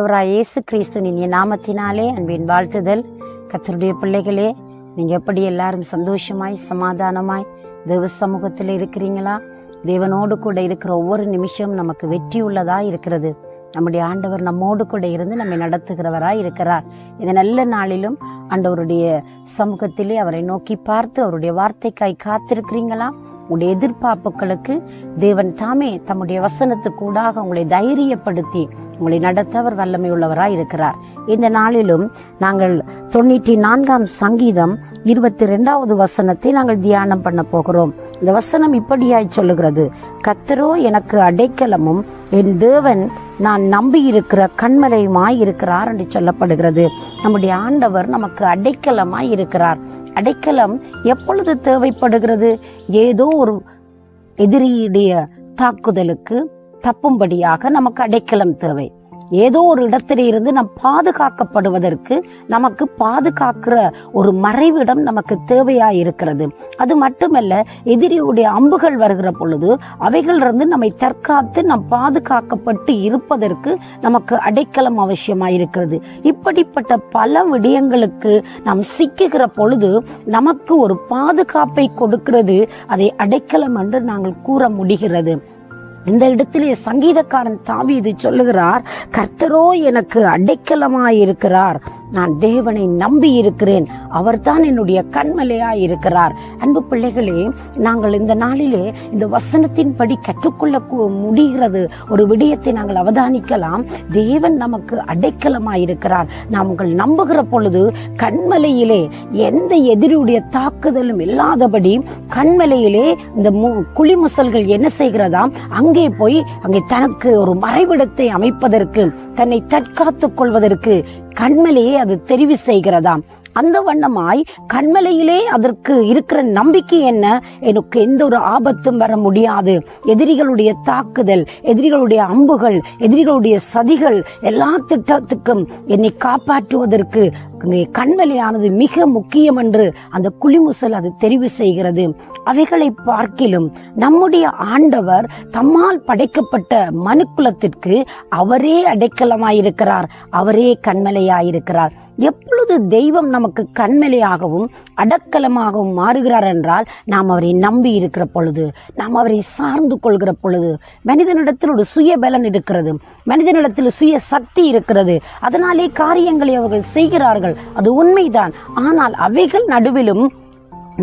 ஆண்டவராய் இயேசு கிறிஸ்துவின் நாமத்தினாலே அன்பின் வாழ்த்துதல். கர்த்தருடைய பிள்ளைகளே, நீங்க எப்படி எல்லாரும் சந்தோஷமாய் சமாதானமாய் தேவ சமூகத்தில் இருக்கிறீங்களா? தேவனோடு கூட இருக்கிற ஒவ்வொரு நிமிஷம் நமக்கு வெற்றி உள்ளதா இருக்கிறது. நம்முடைய ஆண்டவர் நம்மோடு கூட இருந்து நம்மை நடத்துகிறவராய் இருக்கிறார். இந்த நல்ல நாளிலும் ஆண்டவருடைய சமூகத்திலே அவரை நோக்கி பார்த்து அவருடைய வார்த்தைக்காய் காத்திருக்கிறீங்களா? உங்களுடைய எதிர்பார்ப்புகளுக்கு தேவன் தாமே தம்முடைய வசனத்துக்கூடாக உங்களை தைரியப்படுத்தி உங்களை நடத்த அவர் வல்லமை உள்ளவராய் இருக்கிறார். இந்த நாளிலும் நாங்கள் 94ஆம் சங்கீதம் 22வது வசனத்தை நாங்கள் தியானம் பண்ண போகிறோம். இந்த வசனம் இப்படியாய் சொல்லுகிறது: கர்த்தரோ எனக்கு அடைக்கலமும் என் தேவன் நான் நம்பி இருக்கிற கண்மலையுமாய் இருக்கிறார் என்று சொல்லப்படுகிறது. நம்முடைய ஆண்டவர் நமக்கு அடைக்கலமாய் இருக்கிறார். அடைக்கலம் எப்பொழுது தேவைப்படுகிறது? ஏதோ ஒரு எதிரியுடைய தாக்குதலுக்கு தப்பும்படியாக நமக்கு அடைக்கலம் தேவை. ஏதோ ஒரு இடத்திலே இருந்து நாம் பாதுகாக்கப்படுவதற்கு நமக்கு பாதுகாக்கிற ஒரு மறைவிடம் நமக்கு தேவையாய் இருக்கிறது. அது மட்டுமல்ல, எதிரியுடைய அம்புகள் வருகிற பொழுது அவைகளிலிருந்து நம்மை தற்காத்து நாம் பாதுகாக்கப்பட்டு இருப்பதற்கு நமக்கு அடைக்கலம் அவசியமாயிருக்கிறது. இப்படிப்பட்ட பல விடயங்களுக்கு நாம் சிக்குகிற பொழுது நமக்கு ஒரு பாதுகாப்பை கொடுக்கிறது அதை அடைக்கலம் என்று நாங்கள் கூற முடிகிறது. இந்த இடத்திலே சங்கீதக்காரன் தாவீது சொல்லுகிறார், கர்த்தரோ எனக்கு அடைக்கலமாயிருக்கிறார், நான் தேவனை நம்பி இருக்கிறேன், அவர்தான் என்னுடைய கண்மலையாய் இருக்கிறார். அன்பு பிள்ளைகளே, நாங்கள் இந்த நாளிலே இந்த வசனத்தின்படி கற்றுக்கொள்ள முடிகிறது ஒரு விடயத்தை நாங்கள் அவதானிக்கலாம். தேவன் நமக்கு அடைக்கலமாயிருக்கிறார். நாங்கள் நம்புகிற பொழுது கண்மலையிலே எந்த எதிரியுடைய தாக்குதலும் இல்லாதபடி கண்மலையிலே இந்த குளிமுசல்கள் என்ன செய்கிறதாம், அங்கே போய் அங்கே தனக்கு ஒரு மறைவிடத்தை அமைப்பதற்கு, தன்னை தற்காத்துக் கொள்வதற்கு கண்மலையே அது தெரிவு செய்கிறதாம். அந்த வண்ணமாய் கண்மலையிலே அதற்கு இருக்கிற நம்பிக்கை என்ன? எனக்கு எந்த ஒரு ஆபத்தும் வர முடியாது. எதிரிகளுடைய தாக்குதல், எதிரிகளுடைய அம்புகள், எதிரிகளுடைய சதிகள் எல்லா திட்டத்துக்கும் என்னை காப்பாற்றுவதற்கு கண்மலையானது மிக முக்கியம் என்று அந்த குளிமுசல் அது தெரிவு செய்கிறது. அவைகளை பார்க்கிலும் நம்முடைய ஆண்டவர் தம்மால் படைக்கப்பட்ட மனுக்குலத்திற்கு அவரே அடைக்கலமாயிருக்கிறார், அவரே கண்மலையாயிருக்கிறார். எப்பொழுது தெய்வம் நமக்கு கண்மலையாகவும் அடைக்கலமாகவும் மாறுகிறார் என்றால், நாம் அவரை நம்பி இருக்கிற பொழுது, நாம் அவரை சார்ந்து கொள்கிற பொழுது. மனிதனிடத்தில் ஒரு சுய பலன் இருக்கிறது, மனிதனிடத்தில் சுய சக்தி இருக்கிறது, அதனாலே காரியங்களை அவர்கள் செய்கிறார்கள், அது உண்மைதான். ஆனால் அவைகள் நடுவிலும்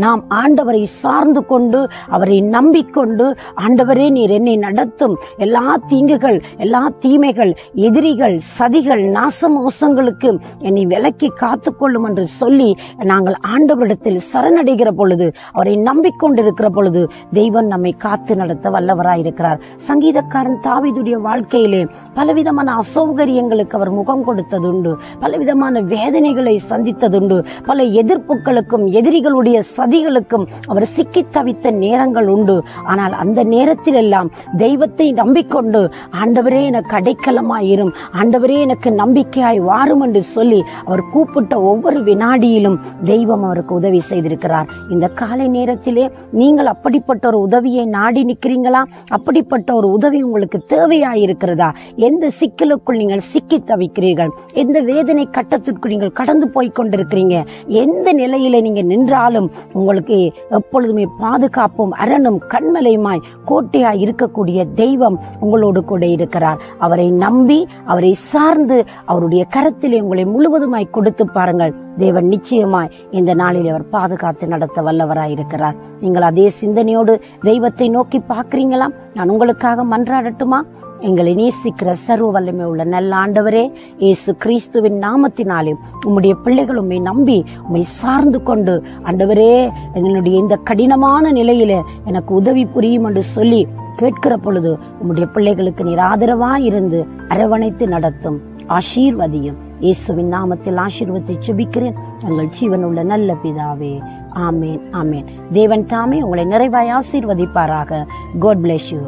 நாம் ஆண்டவரை சார்ந்து கொண்டு அவரை நம்பிக்கொண்டு, ஆண்டவரே நீர் என்னை நடத்தும், எல்லா தீங்குகள், எல்லா தீமைகள், எதிரிகள், சதிகள், நாசமோசங்களுக்கு என்னை விலக்கி காத்துக்கொள்ளும் என்று சொல்லி நாங்கள் ஆண்டவரிடத்தில் சரணடைகிற பொழுது, அவரை நம்பிக்கொண்டிருக்கிற பொழுது தெய்வம் நம்மை காத்து நடத்த வல்லவராயிருக்கிறார். சங்கீதக்காரன் தாவீதுடைய வாழ்க்கையிலே பலவிதமான அசௌகரியங்களுக்கு அவர் முகம் கொடுத்ததுண்டு, பலவிதமான வேதனைகளை சந்தித்ததுண்டு, பல எதிர்ப்புகளுக்கும் எதிரிகளுடைய சதிகளுக்கும் அவர் சிக்கி தவித்த நேரங்கள் உண்டு. ஆனால் அந்த நேரத்தில் எல்லாம் தெய்வத்தை நம்பிக்கொண்டு, ஆண்டவரே எனக்கு அடைக்கலமாயிரும், ஆண்டவரே எனக்கு நம்பிக்கையாய் வாரும் என்று சொல்லி அவர் கூப்பிட்ட ஒவ்வொரு வினாடியிலும் தெய்வம் அவருக்கு உதவி செய்திருக்கிறார். இந்த காலை நேரத்திலே நீங்கள் அப்படிப்பட்ட ஒரு உதவியை நாடி நிற்கிறீங்களா? அப்படிப்பட்ட ஒரு உதவி உங்களுக்கு தேவையாயிருக்கிறதா? எந்த சிக்கலுக்குள் நீங்கள் சிக்கி தவிக்கிறீர்கள்? எந்த வேதனை கட்டத்திற்குள் நீங்கள் கடந்து போய் கொண்டிருக்கிறீங்க? எந்த நிலையில நீங்க நின்றாலும் உங்களுக்கு எப்பொழுதுமே பாதுகாப்பும் அரணும் கண்மலையுமாய் கோட்டையாய் இருக்கக்கூடிய தெய்வம் உங்களோடு கூட இருக்கிறார். அவரை நம்பி அவரை சார்ந்து அவருடைய கரத்திலே உங்களை முழுவதுமாய் கொடுத்து பாருங்கள். தேவன் நிச்சயமாய் இந்த நாளில் அவர் பாதுகாத்து நடத்த வல்லவராய் இருக்கிறார். நீங்கள் அதே சிந்தனையோடு தெய்வத்தை நோக்கி பார்க்கிறீங்களா? நான் உங்களுக்காக மன்றாடட்டுமா? எங்களை நேசிக்கிற சர்வ வல்லமை உள்ள நல்ல ஆண்டவரே, இயேசு கிறிஸ்துவின் நாமத்தினாலே உம்முடைய பிள்ளைகள் உம்மை நம்பி உம்மை சார்ந்து கொண்டு, ஆண்டவரே எங்களுடைய இந்த கடினமான நிலையில எனக்கு உதவி புரியும் என்று சொல்லி கேட்கிற பொழுது உம்முடைய பிள்ளைகளுக்கு நீர் ஆதரவாய் இருந்து அரவணைத்து நடத்தும், ஆசீர்வதியும். இயேசுவின் நாமத்தில் ஆசீர்வதித்து ஜெபிக்கிறேன் எங்கள் ஜீவனுள்ள நல்ல பிதாவே. ஆமேன், ஆமேன். தேவன் தாமே உங்களை நிறைவாய் ஆசீர்வதிப்பாராக. God bless you.